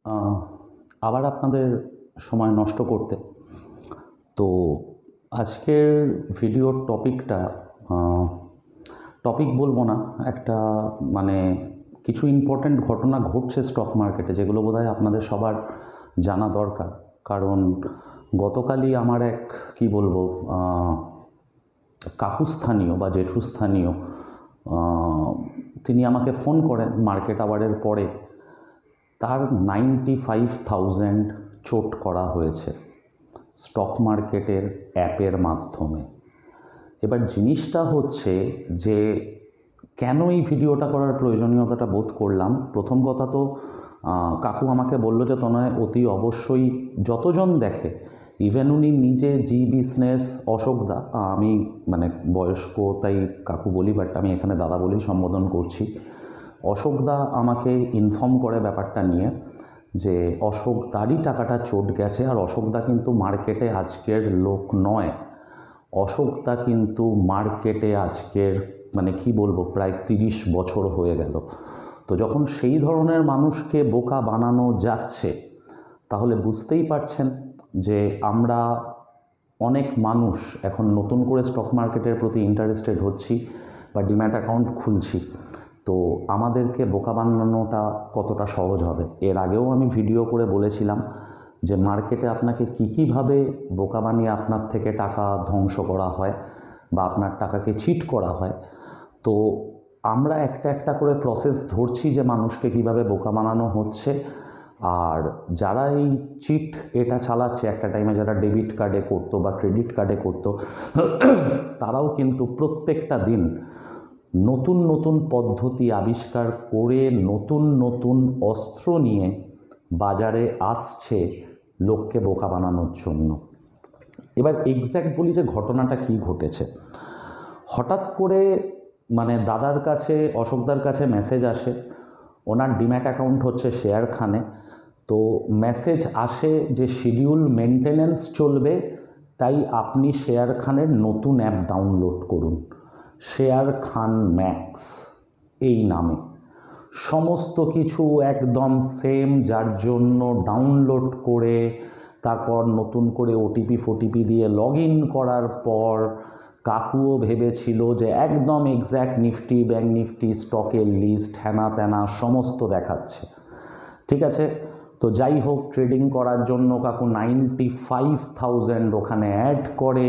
আহ, আবার আপনাদের সময় নষ্ট করতে। তো আজকের ভিডিওর টপিকটা টপিক বলবো না, একটা মানে কিছু ইম্পর্ট্যান্ট ঘটনা ঘটছে স্টক মার্কেটে, যেগুলো বোধহয় আপনাদের সবার জানা দরকার। কারণ গতকালই আমার এক কি বলবো কাকুস্থানীয় বা জেঠুস্থানীয় তিনি আমাকে ফোন করেন মার্কেট আওয়ারের পরে। তার 95,000 চোট করা হয়েছে স্টক মার্কেটের অ্যাপের মাধ্যমে। এবার জিনিসটা হচ্ছে যে কেন এই ভিডিওটা করার প্রয়োজনীয়তাটা বোধ করলাম। প্রথম কথা তো কাকু আমাকে বললো যে তনয় অতি অবশ্যই যতজন দেখে, ইভেন উনি নিজে জি বিজনেস অশোকদা, আমি মানে বয়স্ক তাই কাকু বলি, বাট আমি এখানে দাদা বলেই সম্বোধন করছি। অশোকদা আমাকে ইনফর্ম করে ব্যাপারটা নিয়ে যে অশোকদারই টাকাটা চোট গেছে। আর অশোকদা কিন্তু মার্কেটে আজকের লোক নয়, অশোকদা কিন্তু মার্কেটে আজকের মানে কি বলবো প্রায় 30 বছর হয়ে গেল। তো যখন সেই ধরনের মানুষকে বোকা বানানো যাচ্ছে, তাহলে বুঝতেই পারছেন যে আমরা অনেক মানুষ এখন নতুন করে স্টক মার্কেটের প্রতি ইন্টারেস্টেড হচ্ছি বা ডিম্যাট অ্যাকাউন্ট খুলছি। তো আমাদেরকে বোকা বানানোটা কতটা সহজ হবে। এর আগেও আমি ভিডিও করে বলেছিলাম যে মার্কেটে আপনাকে কীভাবে বোকা বানিয়ে আপনার থেকে টাকা ধ্বংস করা হয় বা আপনার টাকাকে চিট করা হয়। তো আমরা একটা একটা করে প্রসেস ধরছি যে মানুষকে কিভাবে বোকা বানানো হচ্ছে। আর যারা এই চিট এটা চালাচ্ছে, একটা টাইমে যারা ডেবিট কার্ডে করতো বা ক্রেডিট কার্ডে করতো, তারাও কিন্তু প্রত্যেকটা দিন নতুন নতুন পদ্ধতি আবিষ্কার করে নতুন নতুন অস্ত্র নিয়ে বাজারে আসছে লোককে বোকা বানানোর জন্য। এবার এক্স্যাক্ট বলি যে ঘটনাটা কি ঘটেছে। হঠাৎ করে মানে দাদার কাছে, অশোকদার কাছে মেসেজ আসে, ওনার ডিম্যাট অ্যাকাউন্ট হচ্ছে শেয়ারখানে। তো মেসেজ আসে যে শিডিউল মেনটেন্যান্স চলবে, তাই আপনি শেয়ারখানের নতুন অ্যাপ ডাউনলোড করুন, শেয়ার খান ম্যাক্স এই নামে। সমস্ত কিছু একদম সেম, যার জন্য ডাউনলোড করে তারপর নতুন করে ওটিপি দিয়ে লগ ইন করার পর কাকুও ভেবেছিল যে একদম এক্স্যাক্ট নিফটি, ব্যাঙ্ক নিফটি, স্টকের লিস্ট, হ্যানা ত্যানা সমস্ত দেখাচ্ছে। ঠিক আছে, তো যাই হোক, ট্রেডিং করার জন্য কাকু 95,000 ওখানে অ্যাড করে।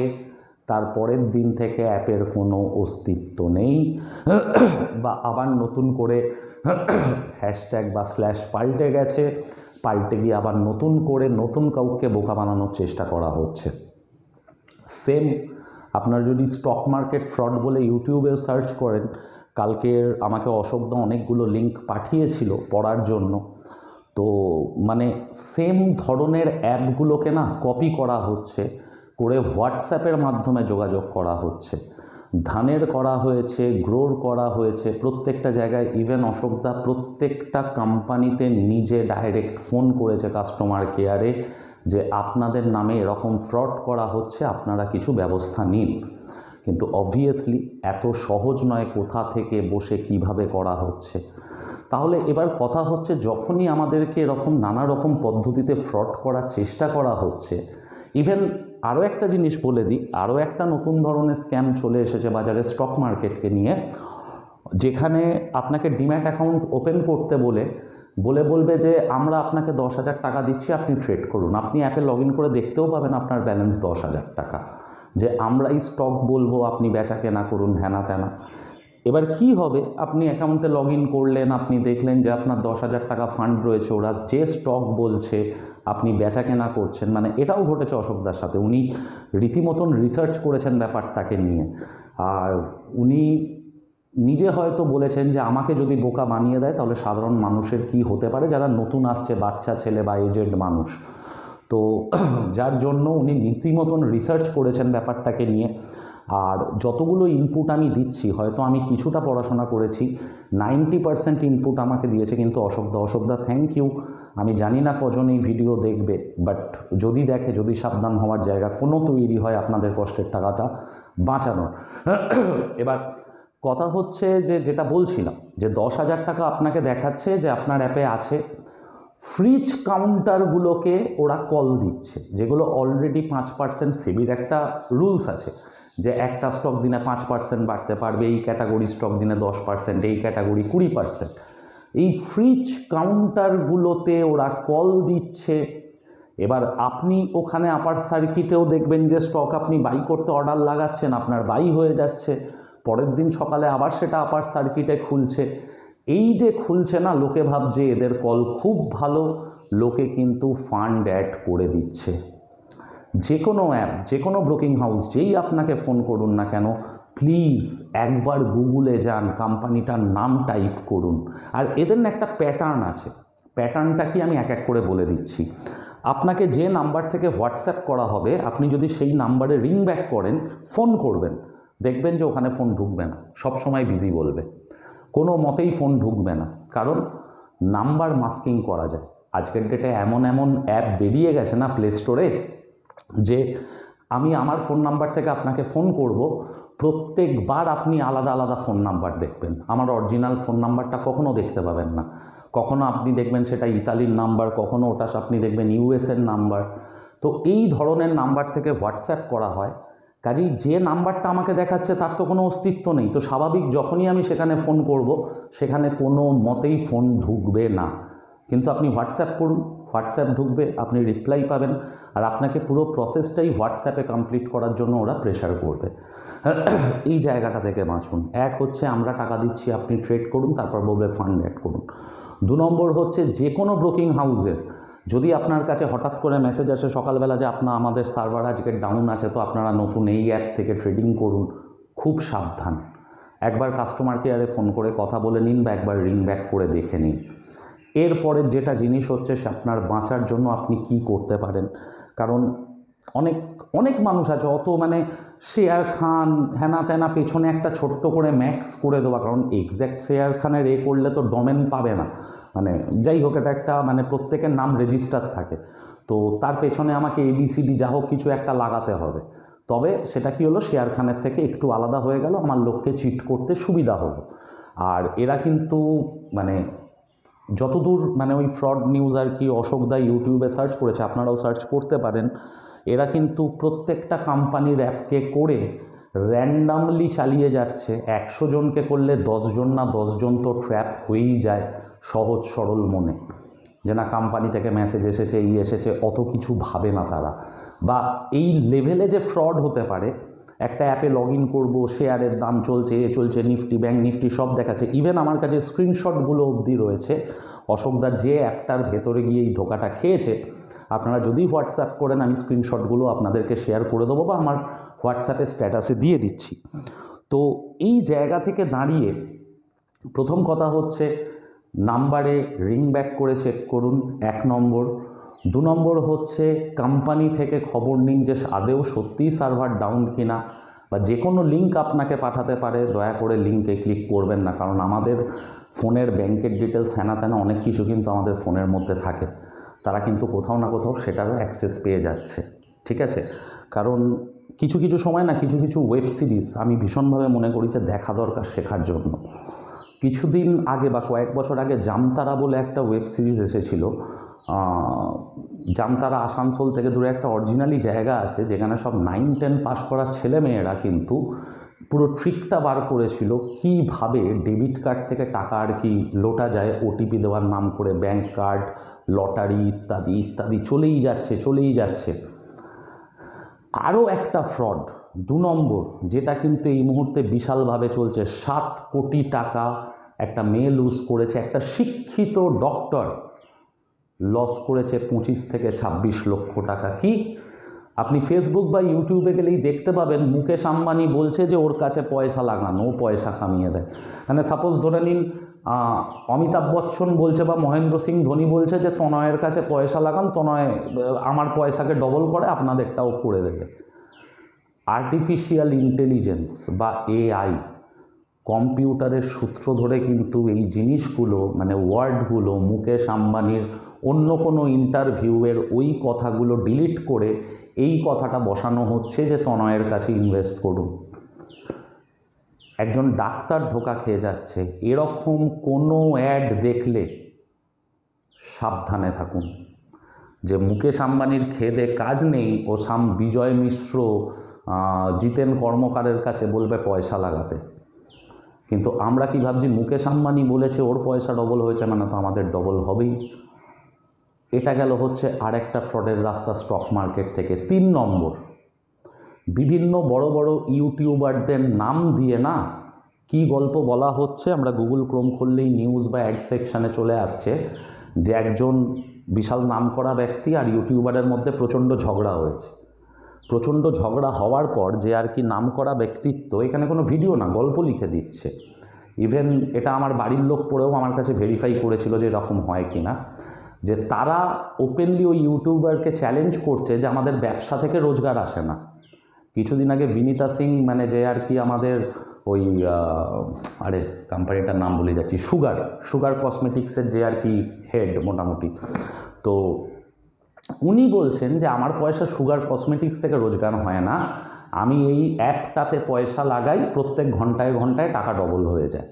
তারপরের দিন থেকে অ্যাপের কোনো অস্তিত্ব নেই, বা আবার নতুন করে হ্যাশট্যাগ বা স্ল্যাশ পাল্টে গেছে, পাল্টে গিয়ে আবার নতুন করে নতুন কাউকে বোকা বানানোর চেষ্টা করা হচ্ছে। সেম আপনার যদি স্টক মার্কেট ফ্রড বলে ইউটিউবেও সার্চ করেন, কালকের আমাকে অশোকদা অনেকগুলো লিঙ্ক পাঠিয়েছিল পড়ার জন্য। তো মানে সেম ধরনের অ্যাপগুলোকে না কপি করা হচ্ছে, করে হোয়াটসঅ্যাপের মাধ্যমে যোগাযোগ করা হচ্ছে। ধানের করা হয়েছে, গ্রোর করা হয়েছে, প্রত্যেকটা জায়গায়। ইভেন অশোকদা প্রত্যেকটা কোম্পানিতে নিজে ডাইরেক্ট ফোন করেছে কাস্টমার কেয়ারে যে আপনাদের নামে এরকম ফ্রড করা হচ্ছে, আপনারা কিছু ব্যবস্থা নিন। কিন্তু অবভিয়াসলি এত সহজ নয় কোথা থেকে বসে কিভাবে করা হচ্ছে। তাহলে এবার কথা হচ্ছে, যখনই আমাদেরকে এরকম নানা রকম পদ্ধতিতে ফ্রড করার চেষ্টা করা হচ্ছে, ইভেন আরও একটা জিনিস বলে দিই, আরও একটা নতুন ধরনের স্ক্যাম চলে এসেছে বাজারে স্টক মার্কেটকে নিয়ে, যেখানে আপনাকে ডিম্যাট অ্যাকাউন্ট ওপেন করতে বলবে যে আমরা আপনাকে 10,000 টাকা দিচ্ছি, আপনি ট্রেড করুন। আপনি অ্যাপে লগ ইন করে দেখতেও পাবেন আপনার ব্যালেন্স 10,000 টাকা, যে আমরা এই স্টক বলবো, আপনি বেচা কেনা করুন, হ্যানা ত্যানা। এবার কি হবে, আপনি অ্যাকাউন্টে লগ ইন করলেন, আপনি দেখলেন যে আপনার 10,000 টাকা ফান্ড রয়েছে, ওরা যে স্টক বলছে আপনি বেচা কেনা করছেন। মানে এটাও ঘটেছে অশোকদার সাথে, উনি রীতিমতন রিসার্চ করেছেন ব্যাপারটাকে নিয়ে। আর উনি নিজে হয়তো বলেছেন যে আমাকে যদি বোকা বানিয়ে দেয় তাহলে সাধারণ মানুষের কি হতে পারে, যারা নতুন আসছে, বাচ্চা ছেলে বা এজেড মানুষ। তো যার জন্য উনি রীতিমতন রিসার্চ করেছেন ব্যাপারটাকে নিয়ে। আর যতগুলো ইনপুট আমি দিচ্ছি, হয়তো আমি কিছুটা পড়াশোনা করেছি, 90% ইনপুট আমাকে দিয়েছে কিন্তু অশোকদা থ্যাংক ইউ। আমি জানি না কজন এই ভিডিও দেখবে, বাট যদি দেখে, যদি সাবধান হওয়ার জায়গা কোনো তৈরি হয় আপনাদের কষ্টের টাকাটা বাঁচানোর। এবার কথা হচ্ছে যে যেটা বলছিলাম, যে 10,000 টাকা আপনাকে দেখাচ্ছে যে আপনার অ্যাপে আছে, ফ্রিজ কাউন্টারগুলোকে ওরা কল দিচ্ছে, যেগুলো অলরেডি 5%, সেবির একটা রুলস আছে যে একটা স্টক দিনে 5% বাড়তে পারবে, এই ক্যাটাগরি স্টক দিনে 10%, এই ক্যাটাগরি 20%। এই ফ্রিজ কাউন্টারগুলোতে ওরা কল দিচ্ছে। এবার আপনি ওখানে আপার সার্কিটেও দেখবেন যে স্টক আপনি বাই করতে অর্ডার লাগাচ্ছেন, আপনার বাই হয়ে যাচ্ছে, পরের দিন সকালে আবার সেটা আপার সার্কিটে খুলছে। এই যে খুলছে না, লোকে ভাবছে এদের কল খুব ভালো, লোকে কিন্তু ফান্ড অ্যাড করে দিচ্ছে। যে কোনো অ্যাপ, যে কোনো ব্রোকিং হাউস যেই আপনাকে ফোন করুন না কেন, প্লিজ একবার গুগলে যান, কোম্পানিটার নাম টাইপ করুন। আর এদের না একটা প্যাটার্ন আছে, প্যাটার্নটা কি আমি এক এক করে বলে দিচ্ছি। আপনাকে যে নাম্বার থেকে হোয়াটসঅ্যাপ করা হবে, আপনি যদি সেই নাম্বারে রিং ব্যাক করেন, ফোন করবেন, দেখবেন যে ওখানে ফোন ঢুকবে না, সবসময় বিজি বলবে, কোনো মতেই ফোন ঢুকবে না, কারণ নাম্বার মাস্কিং করা যায়। আজকের ডেটে এমন এমন অ্যাপ বেরিয়ে গেছে না প্লে স্টোরে, যে আমি আমার ফোন নাম্বার থেকে আপনাকে ফোন করব, প্রত্যেকবার আপনি আলাদা আলাদা ফোন নাম্বার দেখবেন, আমার অরিজিনাল ফোন নাম্বারটা কখনো দেখতে পাবেন না। কখনো আপনি দেখবেন সেটা ইতালির নাম্বার, কখনো ওটা আপনি দেখবেন ইউএসের নাম্বার। তো এই ধরনের নাম্বার থেকে হোয়াটসঅ্যাপ করা হয়, কাজেই যে নাম্বারটা আমাকে দেখাচ্ছে তার তো কোনো অস্তিত্ব নেই, তো স্বাভাবিক যখনই আমি সেখানে ফোন করব, সেখানে কোনো মতেই ফোন ঢুকবে না। কিন্তু আপনি হোয়াটসঅ্যাপ করুন, হোয়াটসঅ্যাপ ঢুকবে, আপনি রিপ্লাই পাবেন, আর আপনাকে পুরো প্রসেসটাই হোয়াটসঅ্যাপে কমপ্লিট করার জন্য ওরা প্রেশার করবে। এই জায়গাটা থেকে বাঁচুন। এক হচ্ছে আমরা টাকা দিচ্ছি, আপনি ট্রেড করুন, তারপর বলবে ফান্ড অ্যাড করুন। 2 নম্বর হচ্ছে যে কোনো ব্রোকিং হাউসের যদি আপনার কাছে হঠাৎ করে মেসেজ আসে সকালবেলা যে আমাদের সার্ভার আজকে ডাউন আছে, তো আপনারা নতুন এই অ্যাপ থেকে ট্রেডিং করুন, খুব সাবধান। একবার কাস্টমার কেয়ারে ফোন করে কথা বলে নিন, বা একবার রিং ব্যাক করে দেখে নিন। এরপরের যেটা জিনিস হচ্ছে, সে আপনার বাঁচার জন্য আপনি কি করতে পারেন, কারণ অনেক অনেক মানুষ আছে অত শেয়ার খান হ্যানা ত্যানা, পেছনে একটা ছোট্ট করে ম্যাক্স করে দেওয়া, কারণ এক্স্যাক্ট শেয়ার খানের করলে তো ডোমেন পাবে না, যাই হোক, এটা একটা প্রত্যেকের নাম রেজিস্টার থাকে, তো তার পেছনে আমাকে ABCD যা হোক কিছু একটা লাগাতে হবে, তবে সেটা কি হলো, শেয়ার খানের থেকে একটু আলাদা হয়ে গেল, আমার লোককে চিট করতে সুবিধা হলো। আর এরা কিন্তু যতদূর ওই ফ্রড নিউজ আর কি অশোক দা ইউটিউবে সার্চ করেছে, আপনারাও সার্চ করতে পারেন, এরা কিন্তু প্রত্যেকটা কোম্পানির অ্যাপকে করে র্যান্ডামলি চালিয়ে যাচ্ছে। 100 জনকে করলে 10 জন না 10 জন তো ট্র্যাপ হয়েই যায় সহজ সরল মনে, যে না কোম্পানি থেকে মেসেজ এসেছে, এই এসেছে, অত কিছু ভাবে না তারা। বা এই লেভেলে যে ফ্রড হতে পারে, একটা অ্যাপে লগ ইন করবো, শেয়ারের দাম চলছে, চলছে, নিফটি ব্যাঙ্ক নিফটি সব দেখাচ্ছে, ইভেন আমার কাছে স্ক্রিনশটগুলো অবধি রয়েছে। অশোকদা যে অ্যাপটার ভেতরে গিয়ে এই ধোকাটা খেয়েছে, আপনারা যদি হোয়াটসঅ্যাপ করেন, আমি স্ক্রিনশটগুলো আপনাদেরকে শেয়ার করে দেবো, বা আমার হোয়াটসঅ্যাপে স্ট্যাটাসে দিয়ে দিচ্ছি। তো এই জায়গা থেকে দাঁড়িয়ে প্রথম কথা হচ্ছে, নাম্বারে রিং ব্যাক করে চেক করুন, 1 নম্বর। 2 নম্বর হচ্ছে কোম্পানি থেকে খবর নিন যে আদৌ সত্যিই সার্ভার ডাউন কিনা, বা যে কোনো লিঙ্ক আপনাকে পাঠাতে পারে, দয়া করে লিঙ্কে ক্লিক করবেন না, কারণ আমাদের ফোনের ব্যাংকের ডিটেলস হ্যানা ত্যানা অনেক কিছু কিন্তু আমাদের ফোনের মধ্যে থাকে, তারা কিন্তু কোথাও না কোথাও সেটারও অ্যাক্সেস পেয়ে যাচ্ছে, ঠিক আছে? কারণ কিছু কিছু সময় না কিছু কিছু ওয়েব সিরিজ আমি ভীষণভাবে মনে করি যে দেখা দরকার শেখার জন্য। কিছুদিন আগে বা কয়েক বছর আগে জামতারা বলে একটা ওয়েব সিরিজ এসেছিল। জামতারা আসানসোল থেকে দূরে একটা অরিজিনালি জায়গা আছে, যেখানে সব 9-10 পাস করা ছেলেমেয়েরা কিন্তু পুরো ট্রিকটা বার করেছিল, কীভাবে ডেবিট কার্ড থেকে টাকা আর কি লোটা যায় ওটিপি দেওয়ার নাম করে, ব্যাংক কার্ড, লটারি ইত্যাদি ইত্যাদি চলেই যাচ্ছে। আরও একটা ফ্রড 2 নম্বর, যেটা কিন্তু এই মুহূর্তে বিশালভাবে চলছে, 7 কোটি টাকা একটা মেয়ে লুজ করেছে, একটা শিক্ষিত ডক্টর লস করেছে 25 থেকে 26 লক্ষ টাকা। কি আপনি ফেসবুক বা ইউটিউবে গেলেই দেখতে পাবেন, মুকেশ আম্বানি বলছে যে ওর কাছে পয়সা লাগানো, ও পয়সা কামিয়ে দেয়। সাপোজ ধরে নিন অমিতাভ বচ্চন বলছে বা মহেন্দ্র সিং ধোনি বলছে যে তনয়ের কাছে পয়সা লাগান, তনয় আমার পয়সাকে ডবল করে আপনাদেরটাও করে দেবে। আর্টিফিশিয়াল ইন্টেলিজেন্স বা AI, কম্পিউটারের সূত্র ধরে কিন্তু এই জিনিসগুলো ওয়ার্ডগুলো মুকেশ আম্বানির অন্য কোনো ইন্টারভিউয়ের ওই কথাগুলো ডিলিট করে এই কথাটা বসানো হচ্ছে যে তনয়ের কাছে ইনভেস্ট করুন। একজন ডাক্তার ধোকা খেয়ে যাচ্ছে। এরকম কোনো অ্যাড দেখলে সাবধানে থাকুন। যে মুকেশ আম্বানির খেদে কাজ নেই ও বিজয় মিশ্র জিতেন কর্মকারের কাছে বলবে পয়সা লাগাতে, কিন্তু আমরা কি ভাবছি মুকেশ আম্বানি বলেছে ওর পয়সা ডবল হয়েছে মানে তো আমাদের ডবল হবেই। এটা গেল হচ্ছে আরেকটা ফ্রডের রাস্তা স্টক মার্কেট থেকে। 3 নম্বর, বিভিন্ন বড় বড় ইউটিউবারদের নাম দিয়ে না কি গল্প বলা হচ্ছে, আমরা গুগল ক্রোম খুললেই নিউজ বা অ্যাড সেকশানে চলে আসছে যে একজন বিশাল নামকরা ব্যক্তি আর ইউটিউবারের মধ্যে প্রচণ্ড ঝগড়া হয়েছে। প্রচণ্ড ঝগড়া হওয়ার পর যে আর কি নামকরা ব্যক্তিত্ব, এখানে কোনো ভিডিও না, গল্প লিখে দিচ্ছে। ইভেন এটা আমার বাড়ির লোক পড়েও আমার কাছে ভেরিফাই করেছিল যে এরকম হয় কি না, যে তারা ওপেনলি ওই ইউটিউবারকে চ্যালেঞ্জ করছে যে আমাদের ব্যবসা থেকে রোজগার আসে না। কিছুদিন আগে বিনীতা সিং মানে যে আর কি আমাদের ওই কোম্পানিটার নাম বলে যাচ্ছি, সুগার কসমেটিক্সের যে আর কি হেড মোটামুটি, তো উনি বলছেন যে আমার পয়সা সুগার কসমেটিক্স থেকে রোজগার হয় না, আমি এই অ্যাপটাতে পয়সা লাগাই, প্রত্যেক ঘন্টায় ঘন্টায় টাকা ডবল হয়ে যায়।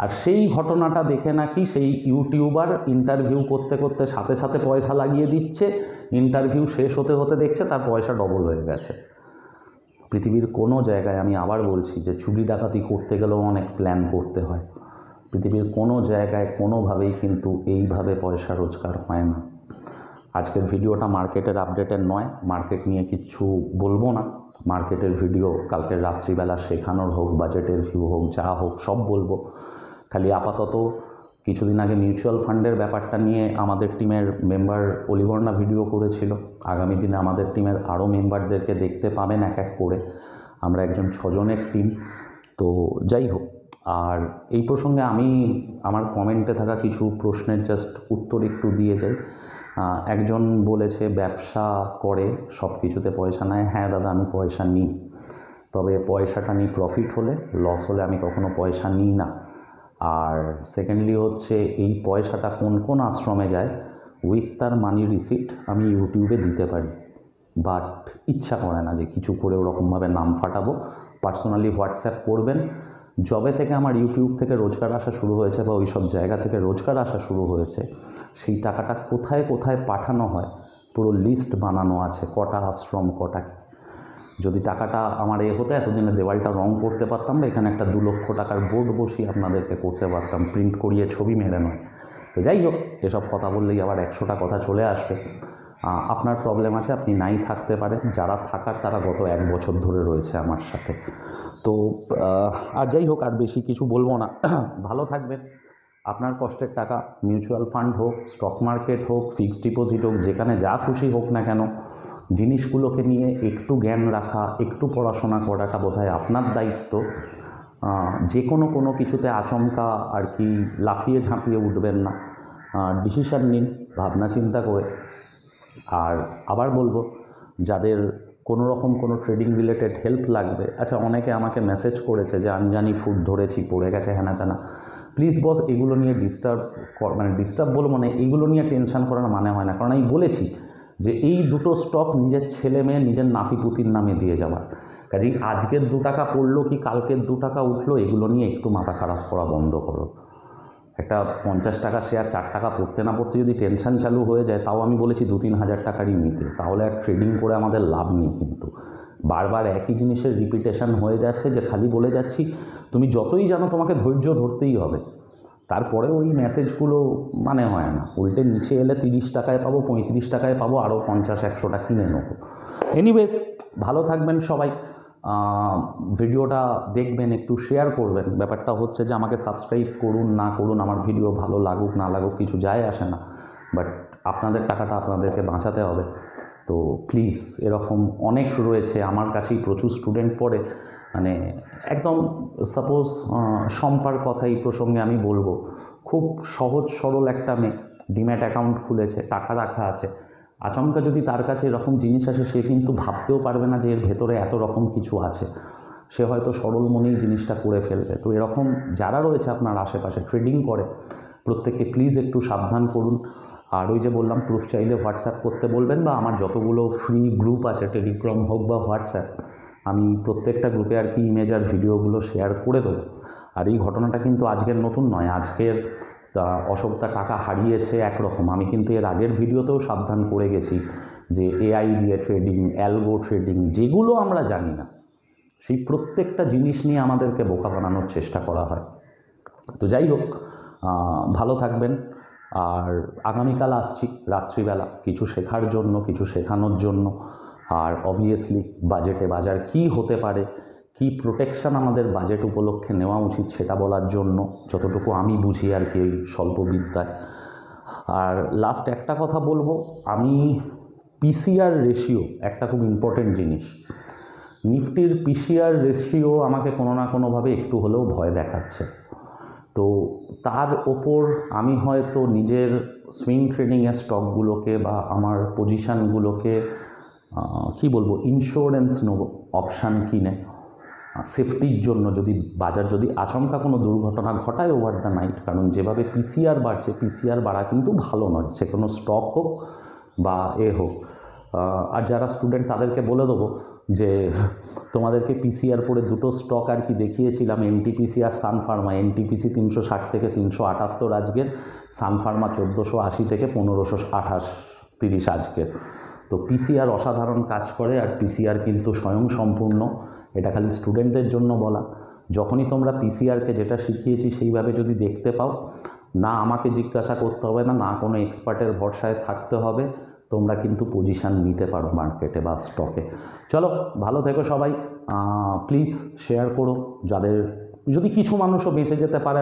আর সেই ঘটনাটা দেখে নাকি সেই ইউটিউবার ইন্টারভিউ করতে করতে সাথে সাথে পয়সা লাগিয়ে দিচ্ছে, ইন্টারভিউ শেষ হতে হতে দেখছে তার পয়সা ডবল হয়ে গেছে। পৃথিবীর কোনো জায়গায়, আমি আবার বলছি, যে চুরি ডাকাতি করতে গেলেও অনেক প্ল্যান করতে হয়। পৃথিবীর কোনো জায়গায় কোনোভাবেই কিন্তু এইভাবে পয়সা রোজগার হয় না। আজকের ভিডিওটা মার্কেটের আপডেটের নয়, মার্কেট নিয়ে কিচ্ছু বলবো না। মার্কেটের ভিডিও কালকে রাত্রিবেলা শেখানোর হোক, বাজেটের ভিউ হোক, যা হোক সব বলবো। খালি আপাতত কিছুদিন আগে মিউচুয়াল ফান্ডের ব্যাপারটা নিয়ে আমাদের টিমের মেম্বার অলিবর্ণা ভিডিও করেছিল। আগামী দিনে আমাদের টিমের আরও মেম্বারদেরকে দেখতে পাবেন এক এক করে। আমরা একজন 6 জনের টিম। তো যাই হোক, আর এই প্রসঙ্গে আমি আমার কমেন্টে থাকা কিছু প্রশ্নের জাস্ট উত্তর একটু দিয়ে যাই। একজন বলেছে ব্যবসা করে সব কিছুতে পয়সা নেয়। হ্যাঁ দাদা, আমি পয়সা নিই, তবে পয়সাটা নিই প্রফিট হলে, লস হলে আমি কখনো পয়সা নিই না। আর সেকেন্ডলি হচ্ছে এই পয়সাটা কোন কোন আশ্রমে যায় উইথ তার মানি রিসিপ্ট আমি ইউটিউবে দিতে পারি, বাট ইচ্ছা করে না যে কিছু করে ওরকমভাবে নাম ফাটাবো। পার্সোনালি হোয়াটসঅ্যাপ করবেন। যবে থেকে আমার ইউটিউব থেকে রোজগার আসা শুরু হয়েছে বা ওই সব জায়গা থেকে রোজগার আসা শুরু হয়েছে, সেই টাকাটা কোথায় কোথায় পাঠানো হয় পুরো লিস্ট বানানো আছে, কটা আশ্রম কটা। যদি টাকাটা আমার হতো, এতদিনে দেওয়ালটা রং করতে পারতাম বা এখানে একটা 2 লক্ষ টাকার বোর্ড বসিয়ে আপনাদেরকে করতে পারতাম, প্রিন্ট করিয়ে ছবি মেরে নয়। তো যাই হোক, এসব কথা বললেই আবার 100টা কথা চলে আসবে। আপনার প্রবলেম আছে, আপনি নাই থাকতে পারেন, যারা থাকার তারা গত 1 বছর ধরে রয়েছে আমার সাথে। তো আর যাই হোক, আর বেশি কিছু বলবো না। ভালো থাকবেন। আপনার কষ্টের টাকা মিউচুয়াল ফান্ড হোক, স্টক মার্কেট হোক, ফিক্সড ডিপোজিট হোক, যেখানে যা খুশি হোক না কেন, জিনিসগুলোকে নিয়ে একটু জ্ঞান রাখা, একটু পড়াশোনা করাটা বোধহয় আপনার দায়িত্ব। যে কোনো কিছুতে আচমকা আর কি লাফিয়ে ঝাঁপিয়ে উঠবেন না, ডিসিশান নিন ভাবনা চিন্তা করে। আর আবার বলবো, যাদের কোনো রকম কোনো ট্রেডিং রিলেটেড হেল্প লাগবে, আচ্ছা অনেকে আমাকে মেসেজ করেছে যে আনজানি ফুড ধরেছি, পড়ে গেছে, হ্যানা তেনা। প্লিজ বস, এগুলো নিয়ে ডিস্টার্ব বলবো মানে এইগুলো নিয়ে টেনশন করার মানে হয় না। কারণ আমি বলেছি যে এই দুটো স্টক নিজের ছেলে মেয়ে, নিজের নাতিপুতির নামে দিয়ে যাওয়ার। কাজেই আজকের 2 টাকা পড়লো কি কালকের 2 টাকা উঠলো, এগুলো নিয়ে একটু মাথা খারাপ করা বন্ধ করো। একটা 50 টাকা শেয়ার 4 টাকা পড়তে না পড়তে যদি টেনশন চালু হয়ে যায়, তাও আমি বলেছি 2-3 হাজার টাকারই নিতে, তাহলে আর ট্রেডিং করে আমাদের লাভ নেই। কিন্তু বারবার একই জিনিসের রিপিটেশন হয়ে যাচ্ছে, যে খালি বলে যাচ্ছি তুমি যতই জানো তোমাকে ধৈর্য ধরতেই হবে, তারপরে ওই মেসেজগুলো মানে হয় না। উল্টে নিচে এলে 30 টাকায় পাবো, 35 টাকায় পাবো, আরও 50-100টা কিনে নেবো। এনিওয়েজ, ভালো থাকবেন সবাই। ভিডিওটা দেখবেন, একটু শেয়ার করবেন। ব্যাপারটা হচ্ছে যে আমাকে সাবস্ক্রাইব করুন না করুন, আমার ভিডিও ভালো লাগুক না লাগুক কিছু যায় আসে না, বাট আপনাদের টাকাটা আপনাদেরকে বাঁচাতে হবে। তো প্লিজ, এরকম অনেক রয়েছে, আমার কাছেই প্রচুর স্টুডেন্ট পড়ে। মানে একদম সাপোজ শম্পার কথা এই প্রসঙ্গে আমি বলবো, খুব সহজ সরল একটা মেয়ে, ডিম্যাট অ্যাকাউন্ট খুলেছে, টাকা রাখা আছে। আচমকা যদি তার কাছে এরকম জিনিস আসে, সে কিন্তু ভাবতেও পারবে না যে এর ভেতরে এত রকম কিছু আছে। সে হয়তো সরল মনেই জিনিসটা করে ফেলবে। তো এরকম যারা রয়েছে আপনার আশেপাশে ট্রেডিং করে, প্রত্যেককে প্লিজ একটু সাবধান করুন। আর ওই যে বললাম, প্রুফ চাইলে হোয়াটসঅ্যাপ করতে বলবেন, বা আমার যতগুলো ফ্রি গ্রুপ আছে, টেলিগ্রাম হোক বা হোয়াটসঅ্যাপ, আমি প্রত্যেকটা গ্রুপে আর কি ইমেজ আর ভিডিওগুলো শেয়ার করে দেবো। আর এই ঘটনাটা কিন্তু আজকের নতুন নয়, আজকের তা অশোকদা টাকা হারিয়েছে একরকম, আমি কিন্তু এর আগের ভিডিওতেও সাবধান করে গেছি যে এআই দিয়ে ট্রেডিং, অ্যালগো ট্রেডিং, যেগুলো আমরা জানি না সেই প্রত্যেকটা জিনিস নিয়ে আমাদেরকে বোকা বানানোর চেষ্টা করা হয়। তো যাই হোক, ভালো থাকবেন। আর আগামীকাল আসছি রাত্রিবেলা কিছু শেখার জন্য, কিছু শেখানোর জন্য, আর অবভিয়াসলি বাজার কী হতে পারে, কি প্রোটেকশন আমাদের বাজেট উপলক্ষে নেওয়া উচিত সেটা বলার জন্য, যতটুকু আমি বুঝি আর কি এই স্বল্প বিদ্যায়। আর লাস্ট একটা কথা বলবো, আমি পিসিআর রেশিও একটা খুব ইম্পর্টেন্ট জিনিস, নিফটির পিসিআর রেশিও আমাকে কোনো না কোনোভাবে একটু হলেও ভয় দেখাচ্ছে। তো তার ওপর আমি হয়তো নিজের সুইং ট্রেডিংয়ের স্টকগুলোকে বা আমার পজিশানগুলোকে কি বলবো, ইন্স্যুরেন্স নেব অপশান কিনে সেফটির জন্য, যদি বাজার যদি আচমকা কোনো দুর্ঘটনা ঘটায় ওভার দ্য নাইট। কারণ যেভাবে পিসিআর বাড়ছে, পিসিআর বাড়া কিন্তু ভালো নয়, সে কোনো স্টক হোক বা হোক। আর যারা স্টুডেন্ট তাদেরকে বলে দেবো যে তোমাদেরকে পিসিআর পরে দুটো স্টক আর কি দেখিয়েছিলাম, এনটিপিসি আর সানফার্মা। এনটিপিসি 360 থেকে 378 আজকের, সানফার্মা 1480 থেকে 1528-30 আজকের। তো পিসিআর অসাধারণ কাজ করে, আর পিসিআর কিন্তু স্বয়ংসম্পূর্ণ, এটা খালি স্টুডেন্টদের জন্য বলা। যখনই তোমরা পিসিআরকে যেটা শিখিয়েছি সেইভাবে যদি দেখতে পাও, না আমাকে জিজ্ঞাসা করতে হবে না, না কোনো এক্সপার্টের ভরসায় থাকতে হবে, তোমরা কিন্তু পজিশান নিতে পারো মার্কেটে বা স্টকে। চলো ভালো থেকো সবাই, প্লিজ শেয়ার করো, যাদের যদি কিছু মানুষও বেঁচে যেতে পারে।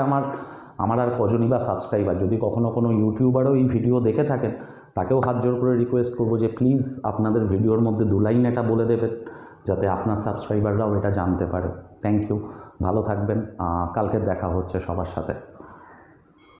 আমার আর কজনই বা সাবস্ক্রাইবার, যদি কখনো কোনো ইউটিউবারও এই ভিডিও দেখে থাকেন, তাকেও হাত জোর করে রিকোয়েস্ট করবো যে প্লিজ আপনাদের ভিডিওর মধ্যে 2 লাইন এটা বলে দেবেন, যাতে আপনার সাবস্ক্রাইবাররাও এটা জানতে পারে। থ্যাংক ইউ, ভালো থাকবেন, কালকে দেখা হচ্ছে সবার সাথে।